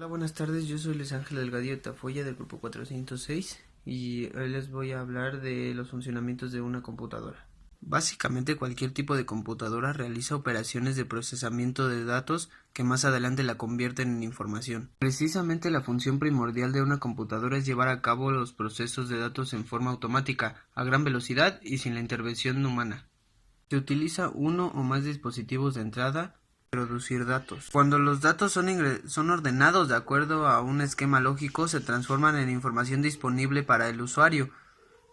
Hola, buenas tardes, yo soy Luis Ángel Delgadillo Tafoya del grupo 406 y hoy les voy a hablar de los funcionamientos de una computadora. Básicamente cualquier tipo de computadora realiza operaciones de procesamiento de datos que más adelante la convierten en información. Precisamente la función primordial de una computadora es llevar a cabo los procesos de datos en forma automática, a gran velocidad y sin la intervención humana. Se utiliza uno o más dispositivos de entrada para producir datos. Cuando los datos son ordenados de acuerdo a un esquema lógico, se transforman en información disponible para el usuario.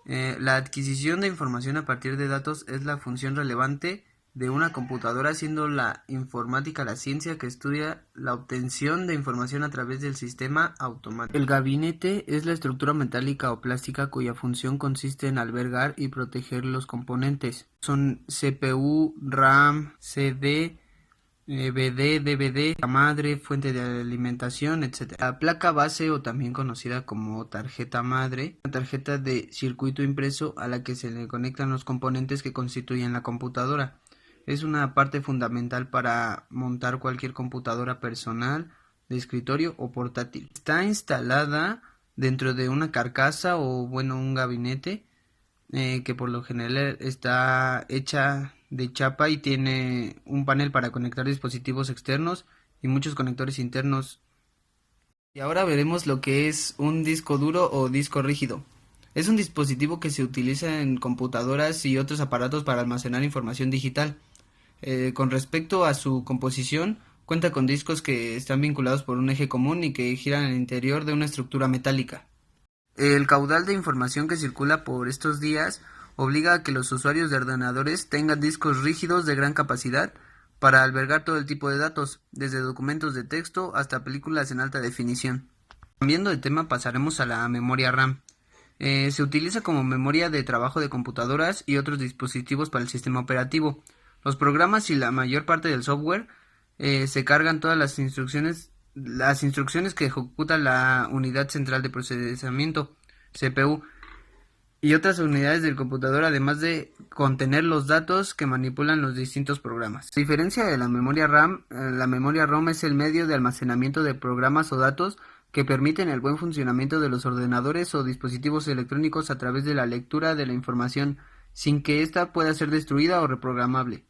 La adquisición de información a partir de datos es la función relevante de una computadora, siendo la informática la ciencia que estudia la obtención de información a través del sistema automático. El gabinete es la estructura metálica o plástica cuya función consiste en albergar y proteger los componentes. Son CPU, RAM, CD, BD, DVD, la madre, fuente de alimentación, etc. La placa base, o también conocida como tarjeta madre, una tarjeta de circuito impreso a la que se le conectan los componentes que constituyen la computadora. Es una parte fundamental para montar cualquier computadora personal, de escritorio o portátil. Está instalada dentro de una carcasa o un gabinete que por lo general está hecha de chapa y tiene un panel para conectar dispositivos externos y muchos conectores internos. Y ahora veremos lo que es un disco duro o disco rígido. Es un dispositivo que se utiliza en computadoras y otros aparatos para almacenar información digital. Con respecto a su composición, cuenta con discos que están vinculados por un eje común y que giran en el interior de una estructura metálica. El caudal de información que circula por estos días obliga a que los usuarios de ordenadores tengan discos rígidos de gran capacidad para albergar todo el tipo de datos, desde documentos de texto hasta películas en alta definición. Cambiando de tema, pasaremos a la memoria RAM. Se utiliza como memoria de trabajo de computadoras y otros dispositivos para el sistema operativo. Los programas y la mayor parte del software se cargan todas las instrucciones que ejecuta la unidad central de procesamiento, CPU, y otras unidades del computador, además de contener los datos que manipulan los distintos programas. A diferencia de la memoria RAM, la memoria ROM es el medio de almacenamiento de programas o datos que permiten el buen funcionamiento de los ordenadores o dispositivos electrónicos a través de la lectura de la información, sin que ésta pueda ser destruida o reprogramable.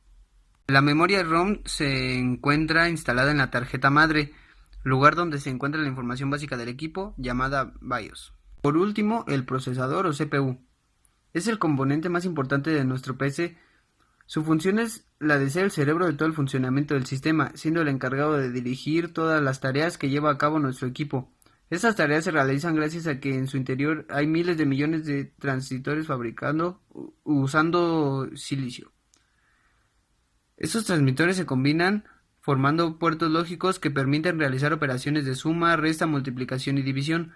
La memoria ROM se encuentra instalada en la tarjeta madre, lugar donde se encuentra la información básica del equipo, llamada BIOS. Por último, el procesador o CPU. Es el componente más importante de nuestro PC. Su función es la de ser el cerebro de todo el funcionamiento del sistema, siendo el encargado de dirigir todas las tareas que lleva a cabo nuestro equipo. Estas tareas se realizan gracias a que en su interior hay miles de millones de transistores fabricando usando silicio. Estos transmisores se combinan formando puertos lógicos que permiten realizar operaciones de suma, resta, multiplicación y división,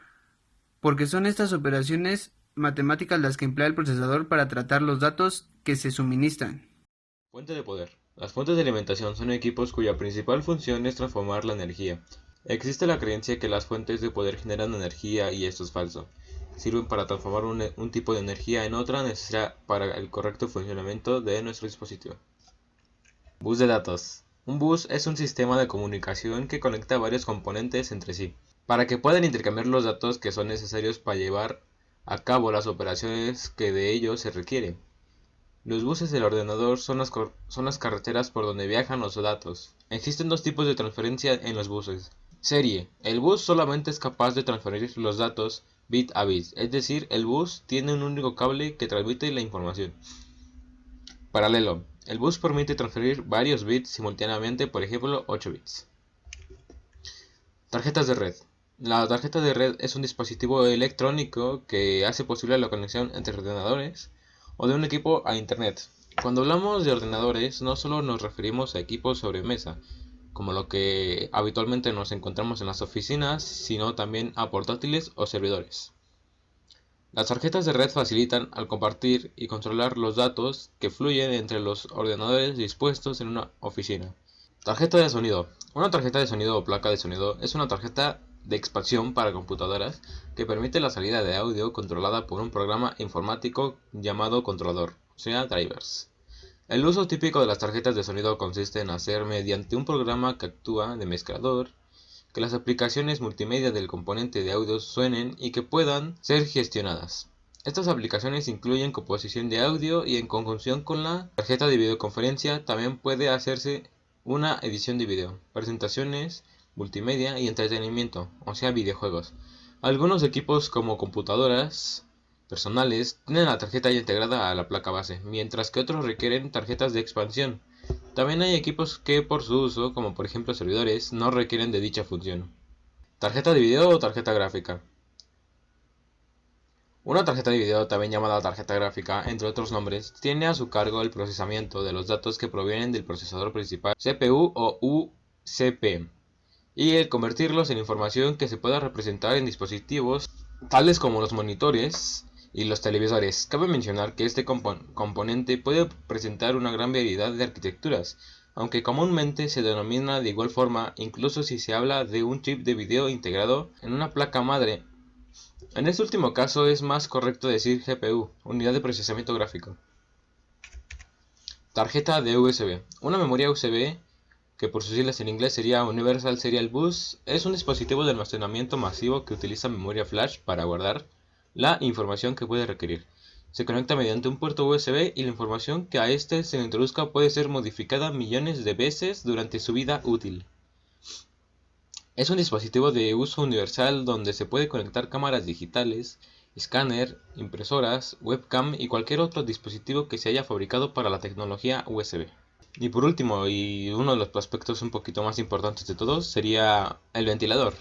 porque son estas operaciones matemáticas las que emplea el procesador para tratar los datos que se suministran. Fuente de poder. Las fuentes de alimentación son equipos cuya principal función es transformar la energía. Existe la creencia que las fuentes de poder generan energía y esto es falso. Sirven para transformar un tipo de energía en otra necesaria para el correcto funcionamiento de nuestro dispositivo. Bus de datos. Un bus es un sistema de comunicación que conecta varios componentes entre sí, para que puedan intercambiar los datos que son necesarios para llevar a cabo las operaciones que de ellos se requieren. Los buses del ordenador son las carreteras por donde viajan los datos. Existen dos tipos de transferencia en los buses. Serie. El bus solamente es capaz de transferir los datos bit a bit, es decir, el bus tiene un único cable que transmite la información. Paralelo. El bus permite transferir varios bits simultáneamente, por ejemplo 8 bits. Tarjetas de red. La tarjeta de red es un dispositivo electrónico que hace posible la conexión entre ordenadores o de un equipo a Internet. Cuando hablamos de ordenadores, no solo nos referimos a equipos sobre mesa, como lo que habitualmente nos encontramos en las oficinas, sino también a portátiles o servidores. Las tarjetas de red facilitan al compartir y controlar los datos que fluyen entre los ordenadores dispuestos en una oficina. Tarjeta de sonido. Una tarjeta de sonido o placa de sonido es una tarjeta de expansión para computadoras que permite la salida de audio controlada por un programa informático llamado controlador, o sea, drivers. El uso típico de las tarjetas de sonido consiste en hacer mediante un programa que actúa de mezclador, que las aplicaciones multimedia del componente de audio suenen y que puedan ser gestionadas. Estas aplicaciones incluyen composición de audio y en conjunción con la tarjeta de videoconferencia también puede hacerse una edición de video, presentaciones, multimedia y entretenimiento, o sea videojuegos. Algunos equipos como computadoras personales tienen la tarjeta ya integrada a la placa base, mientras que otros requieren tarjetas de expansión. También hay equipos que por su uso, como por ejemplo servidores, no requieren de dicha función. Tarjeta de video o tarjeta gráfica. Una tarjeta de video, también llamada tarjeta gráfica, entre otros nombres, tiene a su cargo el procesamiento de los datos que provienen del procesador principal, CPU o UCP, y el convertirlos en información que se pueda representar en dispositivos tales como los monitores y los televisores. Cabe mencionar que este componente puede presentar una gran variedad de arquitecturas, aunque comúnmente se denomina de igual forma incluso si se habla de un chip de video integrado en una placa madre. En este último caso es más correcto decir GPU, unidad de procesamiento gráfico. Tarjeta de USB. Una memoria USB, que por sus siglas en inglés sería Universal Serial Bus, es un dispositivo de almacenamiento masivo que utiliza memoria flash para guardar la información que puede requerir. Se conecta mediante un puerto USB y la información que a este se le introduzca puede ser modificada millones de veces durante su vida útil. Es un dispositivo de uso universal donde se puede conectar cámaras digitales, escáner, impresoras, webcam y cualquier otro dispositivo que se haya fabricado para la tecnología USB. Y por último, y uno de los aspectos un poquito más importantes de todos, sería el ventilador.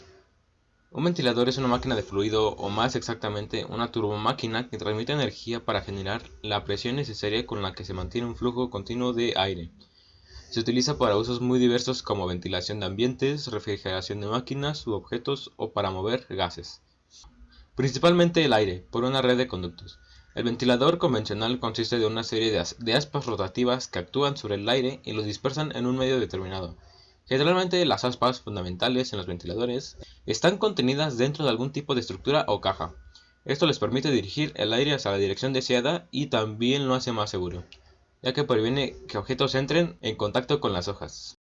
Un ventilador es una máquina de fluido, o más exactamente, una turbomáquina que transmite energía para generar la presión necesaria con la que se mantiene un flujo continuo de aire. Se utiliza para usos muy diversos como ventilación de ambientes, refrigeración de máquinas u objetos o para mover gases. Principalmente el aire, por una red de conductos. El ventilador convencional consiste de una serie de aspas rotativas que actúan sobre el aire y lo dispersan en un medio determinado. Generalmente las aspas fundamentales en los ventiladores están contenidas dentro de algún tipo de estructura o caja. Esto les permite dirigir el aire hacia la dirección deseada y también lo hace más seguro, ya que previene que objetos entren en contacto con las hojas.